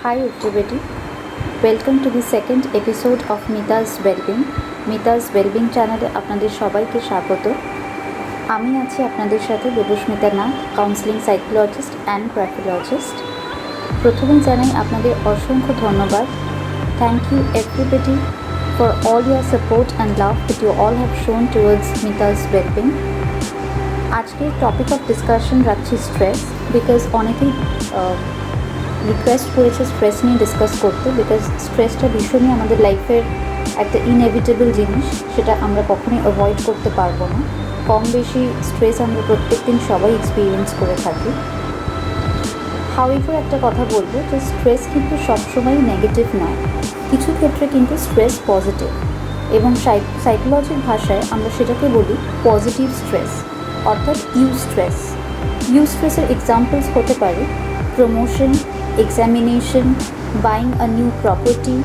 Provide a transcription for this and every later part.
Hi everybody, welcome to the second episode of Mita's Wellbeing. Mita's Wellbeing চ্যানেলে আপনাদের সবাইকে স্বাগত। আমি আছি আপনাদের সাথে Debasmita Nath, counselling psychologist and graphologist. প্রথমেই জানাই আপনাদের অসংখ্য ধন্যবাদ। Thank you everybody for all your support and love that you all have shown towards Mita's Wellbeing। আজকে টপিক অফ ডিসকাশন রাখছি স্ট্রেস, বিকজ অনেকেই রিকোয়েস্ট করেছে স্ট্রেস নিয়ে ডিসকাস করতে, বিকজ স্ট্রেসটা ভীষণই আমাদের লাইফের একটা ইনএভিটেবল জিনিস, সেটা আমরা কখনোই অ্যাভয়েড করতে পারবো না। কম বেশি স্ট্রেস আমরা প্রত্যেক দিন সবাই এক্সপিরিয়েন্স করে থাকি। হাউএভার একটা কথা বলবো যে স্ট্রেস কিন্তু সবসময় নেগেটিভ নয়, কিছু ক্ষেত্রে কিন্তু স্ট্রেস পজিটিভ, এবং সাইকোলজির ভাষায় আমরা সেটাকে বলি পজিটিভ স্ট্রেস, অর্থাৎ ইউ স্ট্রেস। ইউ স্ট্রেসের এক্সাম্পলস হতে পারে promotion, examination, buying a new property,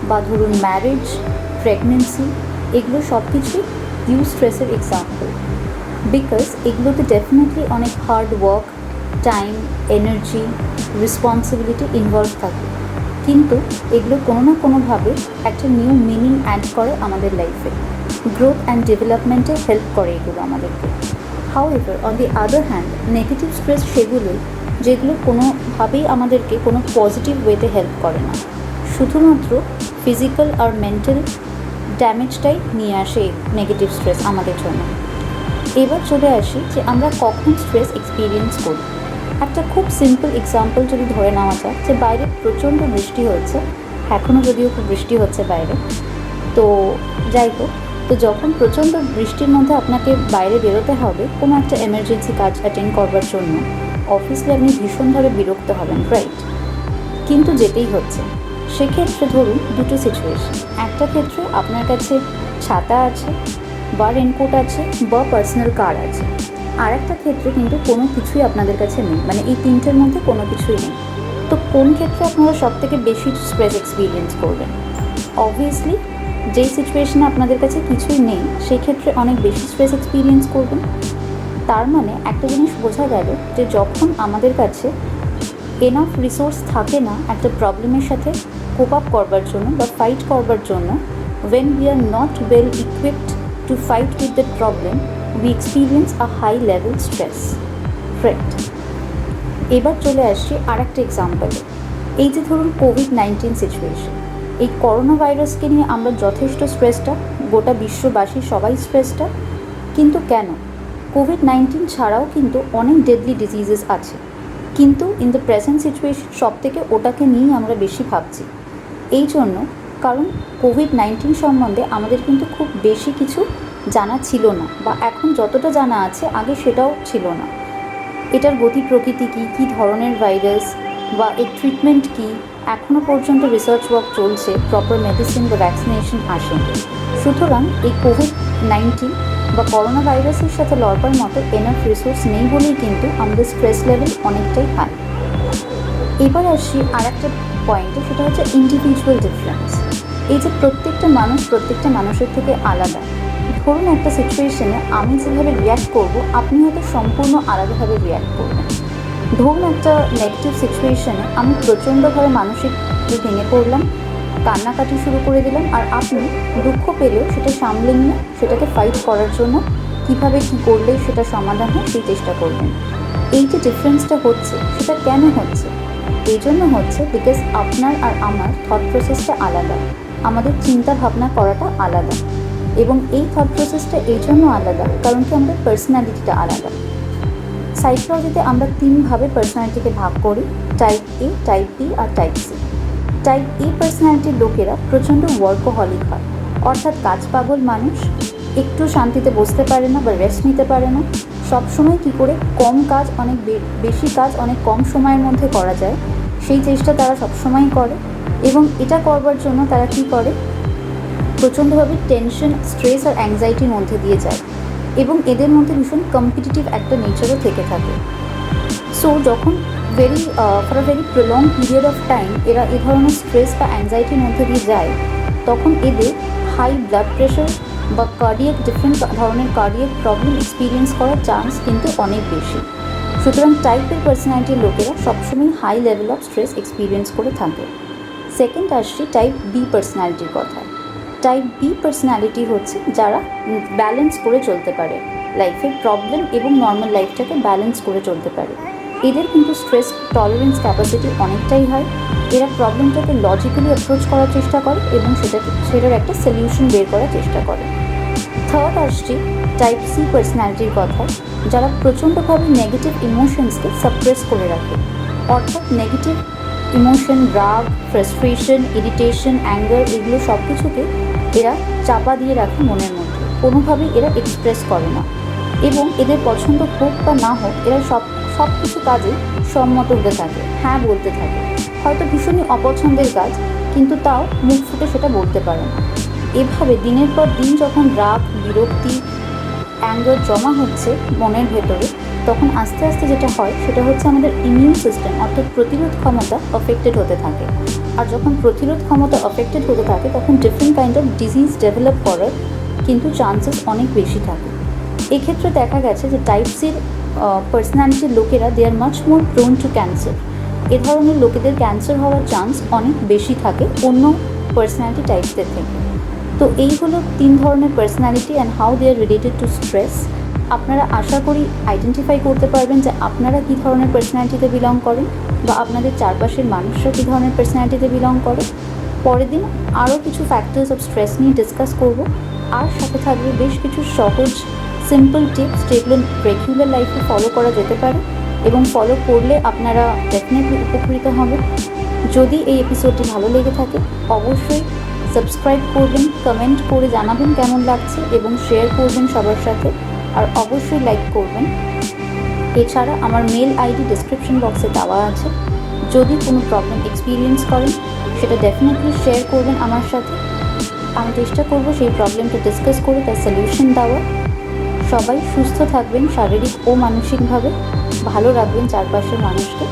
বা ধরুন ম্যারেজ, প্রেগনেন্সি, এগুলো সব কিছুই ইউ স্ট্রেসের এক্সাম্পল। বিকজ এগুলোতে ডেফিনেটলি অনেক hard work, time, energy, responsibility involve থাকে, কিন্তু এগুলো কোনো না কোনোভাবে একটা নিউ মিনিং অ্যাড করে আমাদের লাইফে, গ্রোথ অ্যান্ড ডেভেলপমেন্টে হেল্প করে এগুলো আমাদেরকে। However on the other hand negative stress সেগুলোই যেগুলো কোনোভাবেই আমাদেরকে কোনো পজিটিভ ওয়েতে হেল্প করে না, শুধুমাত্র ফিজিক্যাল আর মেন্টাল ড্যামেজটাই নিয়ে আসে নেগেটিভ স্ট্রেস আমাদের জন্য। এবার চলে আসি যে আমরা কখন স্ট্রেস এক্সপিরিয়েন্স করি। একটা খুব সিম্পল এক্সাম্পল যদি ধরে নেওয়া যায়, যে বাইরে প্রচণ্ড বৃষ্টি হচ্ছে, এখনও যদিও খুব বৃষ্টি হচ্ছে বাইরে, তো যাই হোক, তো যখন প্রচণ্ড বৃষ্টির মধ্যে আপনাকে বাইরে বেরোতে হবে কোনো একটা এমার্জেন্সি কাজ অ্যাটেন্ড করবার জন্য, অবভিয়াসলি আপনি ভীষণভাবে বিরক্ত হবেন, রাইট? কিন্তু যেতেই হচ্ছে। সেক্ষেত্রে ধরুন দুটো সিচুয়েশন, একটা ক্ষেত্রে আপনার কাছে ছাতা আছে বা রেনকোট আছে বা পার্সোনাল কার আছে, আর একটা ক্ষেত্রে কিন্তু কোনো কিছুই আপনাদের কাছে নেই, মানে এই তিনটের মধ্যে কোনো কিছুই নেই। তো কোন ক্ষেত্রে আপনারা সবথেকে বেশি স্ট্রেস এক্সপিরিয়েন্স করবেন? অবভিয়াসলি যেই সিচুয়েশনে আপনাদের কাছে কিছুই নেই সেই ক্ষেত্রে অনেক বেশি স্ট্রেস এক্সপিরিয়েন্স করবেন। তার মানে একটা জিনিস বোঝা গেল যে যখন আমাদের কাছে এনাফ রিসোর্স থাকে না একটা প্রবলেমের সাথে কোপ আপ করবার জন্য বা ফাইট করবার জন্য, when we are not well equipped to fight with that problem, we experience a high level stress, right? এবার চলে আসছি আর একটা এক্সাম্পলে। এই যে ধরুন কোভিড-19 সিচুয়েশন, এই করোনা ভাইরাসকে নিয়ে আমরা যথেষ্ট স্ট্রেসটা, গোটা বিশ্ববাসী সবাই স্ট্রেসটা, কিন্তু কেন? কোভিড-19 ছাড়াও কিন্তু অনেক ডেডলি ডিজিজেস আছে, কিন্তু ইন দ্য প্রেজেন্ট সিচুয়েশন সব থেকে ওটাকে নিয়েই আমরা বেশি ভাবছি। এই জন্য, কারণ কোভিড-19 সম্বন্ধে আমাদের কিন্তু খুব বেশি কিছু জানা ছিল না, বা এখন যতটা জানা আছে আগে সেটাও ছিল না। এটার গতি প্রকৃতি কী, কী ধরনের ভাইরাস, বা এর ট্রিটমেন্ট কী, এখনও পর্যন্ত রিসার্চ ওয়ার্ক চলছে, প্রপার মেডিসিন বা ভ্যাকসিনেশন আসেনি। সুতরাং এই কোভিড-19 বা করোনা ভাইরাসের সাথে লড়বার মতো এনাফ রিসোর্স নেই বলেই কিন্তু আমাদের স্ট্রেস লেভেল অনেকটাই হাই। এবার আসি আর একটা পয়েন্টে, সেটা হচ্ছে ইন্ডিভিজুয়াল ডিফারেন্স। এই যে প্রত্যেকটা মানুষ প্রত্যেকটা মানুষের থেকে আলাদা। ধরুন একটা সিচুয়েশনে আমি যেভাবে রিয়্যাক্ট করব, আপনি হয়তো সম্পূর্ণ আলাদাভাবে রিয়্যাক্ট করবেন। ধরুন একটা নেগেটিভ সিচুয়েশনে আমি প্রচণ্ডভাবে মানসিক ভেঙে পড়লাম, কান্নাকাটি শুরু করে দিলাম, আর আপনি দুঃখ পেলেও সেটা সামলে নিয়ে সেটাকে ফাইট করার জন্য কীভাবে কী করলে সেটা সমাধান হয় সেই চেষ্টা করবেন। এই যে ডিফারেন্সটা হচ্ছে, সেটা কেন হচ্ছে? এই জন্য হচ্ছে বিকজ আপনার আর আমার থট প্রসেসটা আলাদা, আমাদের চিন্তা ভাবনা করাটা আলাদা, এবং এই থট প্রসেসটা এই জন্য আলাদা কারণ কি আমাদের পার্সোনালিটিটা আলাদা। সাইকোলজিতে আমরা তিনভাবে পার্সোনালিটিকে ভাগ করি, টাইপ এ, টাইপ বি আর টাইপ সি। টাইপ এ পার্সোনালিটির লোকেরা প্রচণ্ড ওয়ার্কোহলিক হয়, অর্থাৎ কাজ পাগল মানুষ, একটু শান্তিতে বসতে পারে না বা রেস্ট নিতে পারে না, সবসময় কী করে কম কাজ অনেক বেশি কাজ অনেক কম সময়ের মধ্যে করা যায় সেই চেষ্টা তারা সবসময়ই করে, এবং এটা করবার জন্য তারা কী করে, প্রচণ্ডভাবে টেনশন, স্ট্রেস আর অ্যাংজাইটির মধ্যে দিয়ে যায়, এবং এদের মধ্যে ভীষণ কম্পিটিটিভ একটা নেচারও থেকে থাকে। সো যখন for a very prolong period of time এরা এ ধরনের স্ট্রেস বা অ্যাংজাইটির মধ্যে দিয়ে যায়, তখন এদের হাই ব্লাড প্রেশার বা কার্ডিয়াক ডিফারেন্ট ধরনের কার্ডিয়াক প্রবলেম এক্সপিরিয়েন্স করার চান্স কিন্তু অনেক বেশি। সুতরাং টাইপের পার্সোনালিটির লোকেরা সবসময় high level of stress experience করে থাকে। সেকেন্ড আসছি টাইপ বি পার্সোনালিটির কথায়। টাইপ বি পার্সোনালিটি হচ্ছে যারা ব্যালেন্স করে চলতে পারে, লাইফের প্রবলেম এবং নর্মাল লাইফটাকে ব্যালেন্স করে চলতে পারে। এদের কিন্তু স্ট্রেস টলারেন্স ক্যাপাসিটি অনেকটাই হয়। এরা প্রবলেমটাকে লজিক্যালি অ্যাপ্রোচ করার চেষ্টা করে এবং সেটার একটা সলিউশন বের করার চেষ্টা করে। থার্ড আসছি টাইপ সি পার্সোনালিটির কথা, যারা প্রচণ্ডভাবে নেগেটিভ ইমোশনসকে সাপ্রেস করে রাখে। অর্থাৎ নেগেটিভ ইমোশন, রাগ, ফ্রাস্ট্রেশন, ইরিটেশন, অ্যাঙ্গার, এগুলো সব কিছুকে এরা চাপা দিয়ে রাখে মনের মধ্যে, কোনোভাবেই এরা এক্সপ্রেস করে না। এবং এদের পছন্দ হোক বা না হোক, এরা সব কিছু কাজে সম্মত হতে থাকে, হ্যাঁ বলতে থাকে। হয়তো ভীষণই অপছন্দের কাজ, কিন্তু তাও মুখ ফুটে সেটা বলতে পারে না। এভাবে দিনের পর দিন যখন রাগ, বিরক্তি, অ্যাঙ্গার জমা হচ্ছে মনের ভেতরে, তখন আস্তে আস্তে যেটা হয় সেটা হচ্ছে আমাদের ইমিউন সিস্টেম অর্থাৎ প্রতিরোধ ক্ষমতা অ্যাফেক্টেড হতে থাকে। আর যখন প্রতিরোধ ক্ষমতা অ্যাফেক্টেড হতে থাকে তখন different kind of disease develop করার কিন্তু চান্সেস অনেক বেশি থাকে। এক্ষেত্রে দেখা গেছে যে টাইপ সির পার্সোনালিটির লোকেরা they are much more prone to cancer. এ ধরনের লোকেদের ক্যান্সার হওয়ার চান্স অনেক বেশি থাকে অন্য পার্সোনালিটি টাইপসদের থেকে। তো এই হলো 3 ধরনের personality and how they are related to stress. আপনারা আশা করি আইডেন্টিফাই করতে পারবেন যে আপনারা কী ধরনের পার্সোনালিটিতে বিলং করেন বা আপনাদের চারপাশের মানুষরা কী ধরনের পার্সোনালিটিতে বিলং করে। পরের দিন আরও কিছু ফ্যাক্টরস অফ স্ট্রেস নিয়ে ডিসকাস করব, আর সাথে থাকবে বেশ কিছু সহজ সিম্পল টিপস যেগুলো রেগুলার লাইফে ফলো করা যেতে পারে এবং ফলো করলে আপনারা ডেফিনেটলি উপকৃত হবেন। যদি এই এপিসোডটি ভালো লেগে থাকে অবশ্যই সাবস্ক্রাইব করবেন, কমেন্ট করে জানাবেন কেমন লাগছে এবং শেয়ার করবেন সবার সাথে, আর অবশ্যই লাইক করবেন। এছাড়া আমার মেল আইডি ডিসক্রিপশন বক্সে দেওয়া আছে। যদি কোনো প্রবলেম এক্সপিরিয়েন্স করেন সেটা ডেফিনেটলি শেয়ার করবেন আমার সাথে। আমি চেষ্টা করব সেই প্রবলেমটা ডিসকাস করে তার সলিউশন দেওয়ার। সবাই সুস্থ থাকবেন শারীরিক ও মানসিকভাবে, ভালো রাখবেন চারপাশের মানুষকে।